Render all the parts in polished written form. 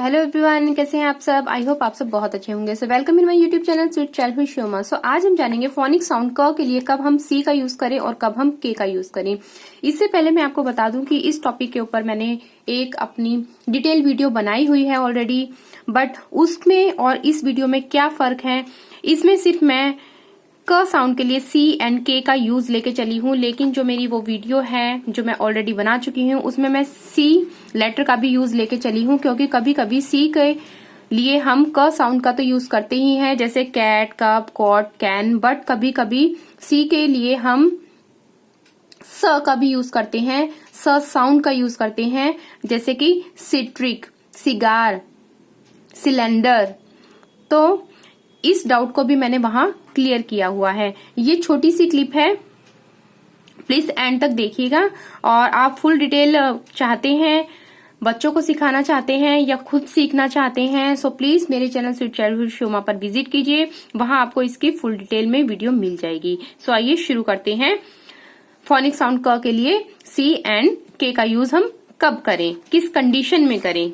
Hello everyone, कैसे हैं आप सब। आई होप आप सब बहुत अच्छे होंगे। So welcome in my YouTube channel sweet childhood Shoma. So आज हम जानेंगे फोनिक साउंड क के लिए कब हम सी का यूज करें और कब हम के का यूज करें। इससे पहले मैं आपको बता दूं कि इस टॉपिक के ऊपर मैंने एक अपनी डिटेल वीडियो बनाई हुई है ऑलरेडी, बट उसमें और इस वीडियो में क्या फर्क है, इसमें सिर्फ मैं क साउंड के लिए सी एंड के का यूज लेके चली हूँ। लेकिन जो मेरी वो वीडियो है जो मैं ऑलरेडी बना चुकी हूँ उसमें मैं सी लेटर का भी यूज लेके चली हूँ, क्योंकि कभी कभी सी के लिए हम क साउंड का तो यूज करते ही हैं, जैसे cat, cup, cot, can, but कभी कभी सी के लिए हम स का भी यूज करते हैं, स साउंड का यूज करते हैं, जैसे कि सिट्रिक, सिगार, सिलेंडर। तो इस डाउट को भी मैंने वहां क्लियर किया हुआ है। ये छोटी सी क्लिप है, प्लीज एंड तक देखिएगा। और आप फुल डिटेल चाहते हैं, बच्चों को सिखाना चाहते हैं या खुद सीखना चाहते हैं, सो प्लीज मेरे चैनल स्वीट चाइल्डहुड शोमा पर विजिट कीजिए, वहां आपको इसकी फुल डिटेल में वीडियो मिल जाएगी। सो आइए शुरू करते हैं। फोनिक साउंड क के लिए सी एंड के का यूज हम कब करें, किस कंडीशन में करें,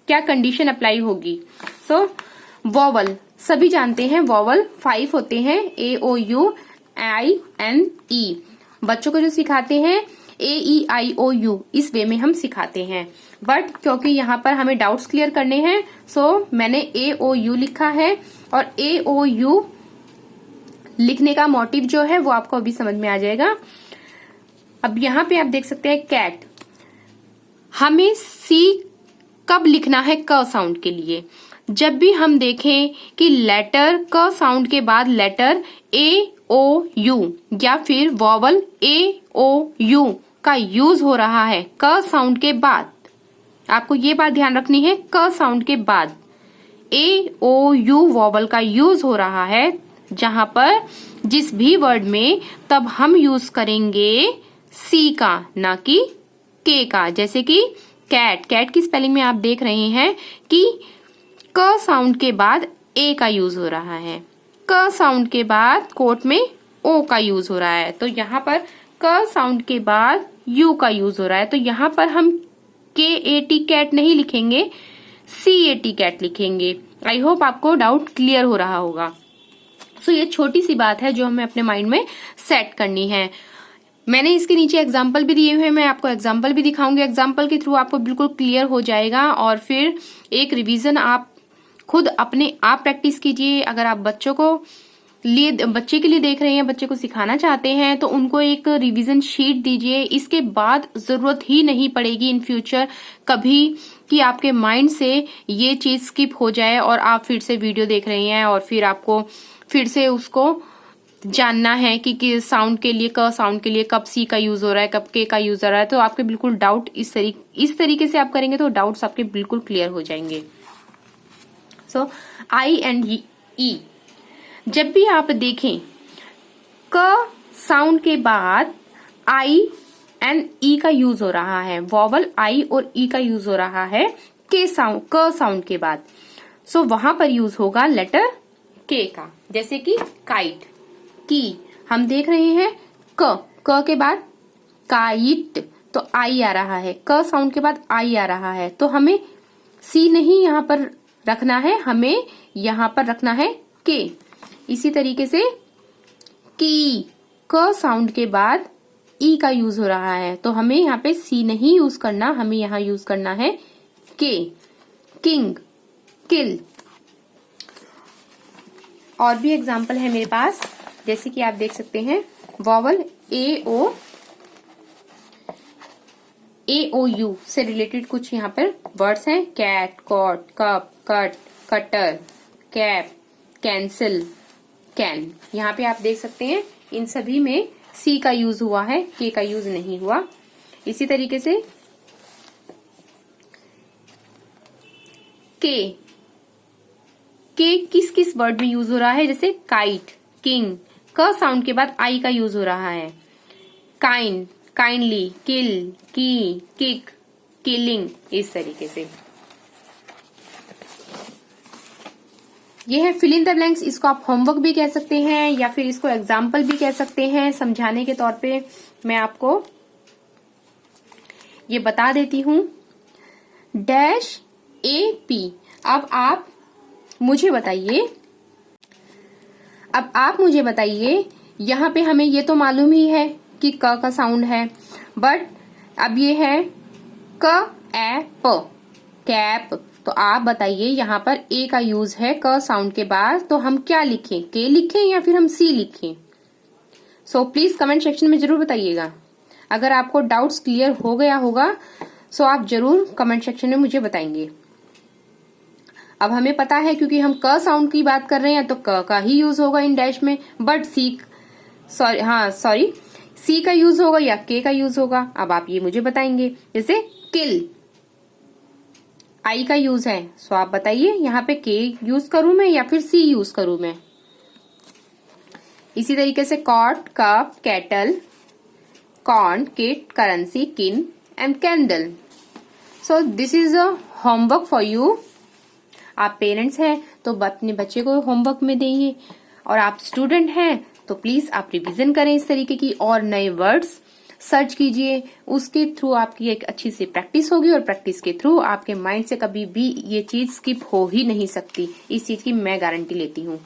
क्या कंडीशन अप्लाई होगी। सो वॉवल सभी जानते हैं, वॉवल 5 होते हैं, ए O you I N E. बच्चों को जो सिखाते हैं ए ई आई ओ यू, इस वे में हम सिखाते हैं। बट क्योंकि यहाँ पर हमें डाउट्स क्लियर करने हैं, सो मैंने ए ओ यू लिखा है। और ए ओ यू लिखने का मोटिव जो है वो आपको अभी समझ में आ जाएगा। अब यहाँ पे आप देख सकते हैं कैट, हमें सी कब लिखना है क साउंड के लिए, जब भी हम देखें कि लेटर क साउंड के बाद लेटर ए ओ यू या फिर वॉवल ए ओ यू का यूज हो रहा है क साउंड के बाद। आपको ये बात ध्यान रखनी है, क साउंड के बाद ए ओ यू वॉवल का यूज हो रहा है जहां पर जिस भी वर्ड में, तब हम यूज करेंगे सी का, ना कि के का। जैसे कि कैट, कैट की स्पेलिंग में आप देख रहे हैं कि क साउंड के बाद ए का यूज हो रहा है, क साउंड के बाद कोट में ओ का यूज हो रहा है, तो यहाँ पर क साउंड के बाद यू का यूज हो रहा है। तो यहाँ पर हम के ए टी कैट नहीं लिखेंगे, सी ए टी कैट लिखेंगे। आई होप आपको डाउट क्लियर हो रहा होगा। सो ये छोटी सी बात है जो हमें अपने माइंड में सेट करनी है। मैंने इसके नीचे एग्जाम्पल भी दिए हुए हैं, मैं आपको एग्जाम्पल भी दिखाऊंगी। एग्जाम्पल के थ्रू आपको बिल्कुल क्लियर हो जाएगा और फिर एक रिवीजन आप खुद अपने आप प्रैक्टिस कीजिए। अगर आप बच्चे के लिए देख रहे हैं, बच्चे को सिखाना चाहते हैं, तो उनको एक रिवीजन शीट दीजिए। इसके बाद जरूरत ही नहीं पड़ेगी इन फ्यूचर कभी कि आपके माइंड से ये चीज स्किप हो जाए और आप फिर से वीडियो देख रहे हैं और फिर आपको फिर से उसको जानना है कि साउंड के लिए, क साउंड के लिए कब सी का यूज हो रहा है, कब के का यूज हो रहा है। तो आपके बिल्कुल डाउट इस तरीके से आप करेंगे तो डाउट्स आपके बिल्कुल क्लियर हो जाएंगे। सो आई एंड ई, जब भी आप देखें क साउंड के बाद आई एंड ई का यूज हो रहा है, वॉवल आई और ई का यूज हो रहा है के साउंड, क साउंड के बाद, सो वहां पर यूज होगा लेटर के का। जैसे कि काइट, की, हम देख रहे हैं क के बाद काइट, तो आई आ रहा है, क साउंड के बाद आई आ रहा है, तो हमें सी नहीं यहाँ पर रखना है, हमें यहाँ पर रखना है के। इसी तरीके से की, क साउंड के बाद ई का यूज हो रहा है, तो हमें यहाँ पे सी नहीं यूज करना, हमें यहाँ यूज करना है के। किंग, किल। और भी एग्जाम्पल है मेरे पास, जैसे कि आप देख सकते हैं वॉवल ए ओ यू से रिलेटेड कुछ यहाँ पर वर्ड्स हैं, cat, cot, cup, cut, cutter, cap, cancel, can. यहाँ पे आप देख सकते हैं इन सभी में सी का यूज हुआ है, के का यूज नहीं हुआ। इसी तरीके से के किस किस वर्ड में यूज हो रहा है, जैसे काइट, किंग, क साउंड के बाद आई का यूज हो रहा है, काइंड, काइंडली, किल, की, किक, किलिंग, इस तरीके से। ये है फिल इन द ब्लैंक्स। इसको आप होमवर्क भी कह सकते हैं या फिर इसको एग्जाम्पल भी कह सकते हैं। समझाने के तौर पे मैं आपको ये बता देती हूँ। Dash AP। अब आप मुझे बताइए, यहाँ पे हमें ये तो मालूम ही है कि क का साउंड है, बट अब ये है क ए प, कैप। तो आप बताइए यहाँ पर ए का यूज है क साउंड के बाद, तो हम क्या लिखें, के लिखें या फिर हम सी लिखें? सो प्लीज कमेंट सेक्शन में जरूर बताइएगा। अगर आपको डाउट्स क्लियर हो गया होगा सो आप जरूर कमेंट सेक्शन में मुझे बताएंगे। अब हमें पता है क्योंकि हम क साउंड की बात कर रहे हैं तो क का ही यूज होगा इन डैश में, बट सी का यूज होगा या के का यूज होगा, अब आप ये मुझे बताएंगे। जैसे किल, आई का यूज है, सो आप बताइए यहाँ पे के यूज करूं मैं या फिर सी यूज करूं मैं। इसी तरीके से cot, cup, cattle, corn, kit, currency, kin and candle. So this is a homework for you. आप पेरेंट्स हैं तो अपने बच्चे को होमवर्क में देंगे, और आप स्टूडेंट हैं तो प्लीज आप रिवीजन करें इस तरीके की, और नए वर्ड्स सर्च कीजिए। उसके थ्रू आपकी एक अच्छी सी प्रैक्टिस होगी, और प्रैक्टिस के थ्रू आपके माइंड से कभी भी ये चीज स्किप हो ही नहीं सकती, इस चीज की मैं गारंटी लेती हूँ।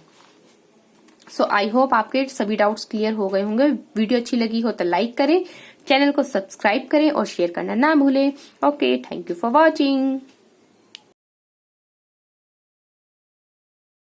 सो आई होप आपके सभी डाउट्स क्लियर हो गए होंगे। वीडियो अच्छी लगी हो तो लाइक करें, चैनल को सब्सक्राइब करें और शेयर करना ना भूलें। Okay, thank you for watching.